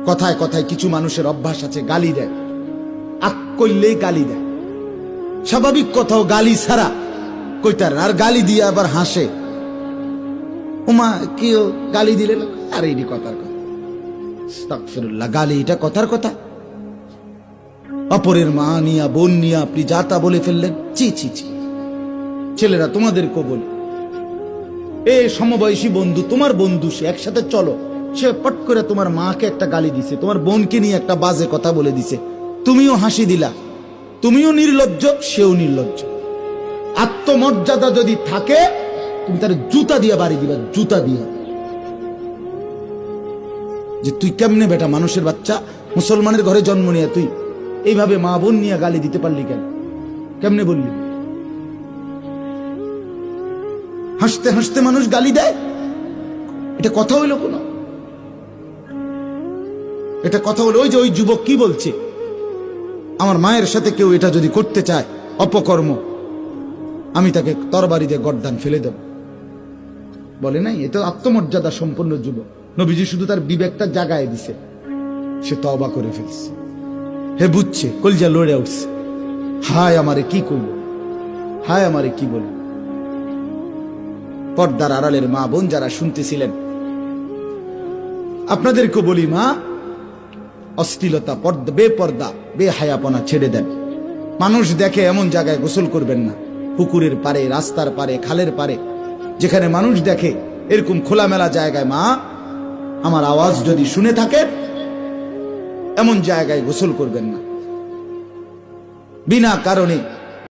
কথায় কথায় কিছু মানুষের অভ্যাস আছে, গালি দেয়, আক করলেই গালি দেয়। স্বাভাবিক কথাও গালি ছাড়া কইতার, আর গালি দিয়ে আবার হাসে। উমা কেউ গালি দিলে আর এই কথার কথা, আস্তাগফিরুল্লাহ, গালি এটা কথার কথা? অপরের মা নিয়া বোন নিয়া আপনি যা তা বলে ফেললেন, ছি ছি ছি। ছেলেরা তোমাদেরকেও বলি, এ সমবয়সী বন্ধু, তোমার বন্ধু, সে একসাথে চলো, সে পট করে তোমার মাকে একটা গালি দিছে, তোমার বোনকে নিয়ে একটা বাজে কথা বলে দিছে, তুমিও হাসি দিলা, তুমিও নির্লজ্জ, সেও নির্লজ্জ। আত্মমর্যাদা যদি থাকে তুমি তার জুতা দিয়ে বাড়ি দিবা, জুতা দিয়া, যে তুই কেমনে বেটা, মানুষের বাচ্চা, মুসলমানের ঘরে জন্ম নিয়ে তুই এইভাবে মা বোন নিয়ে গালি দিতে পারলি কেন? কেমনে বললি? হাসতে হাসতে মানুষ গালি দেয়, এটা কথা হইল কোন? এটা কথা হলো? ওই যে ওই যুবক কি বলছে, আমার মায়ের সাথে কেউ এটা যদি করতে চায় অপকর্ম, আমি তাকে তরবারি দিয়ে গর্দান ফেলে দেব। বলে নাই? এটা আত্মমর্যাদা সম্পন্ন যুবক। নবীজি শুধু তার বিবেকটা জাগায় দিছে, সে তওবা করে ফেলছে। হে বুঝছে, কলজা লড়ে উঠছে, হায় আমারে কি কইল, হায় আমারে কি বলল। পর্দার আড়ালের মা বোন যারা শুনতেছিলেন, আপনাদেরকে বলি, মা, অশ্লীলতা, বেপর্দা, বেহায়াপনা ছেড়ে দেন। মানুষ দেখে এমন জায়গায় গোসল করবেন না, পুকুরের পারে, রাস্তার পারে, খালের পারে, যেখানে মানুষ দেখে এরকম খোলামেলা জায়গায়, মা, আমার আওয়াজ যদি শুনে থাকে, এমন জায়গায় গোসল করবেন না। বিনা কারণে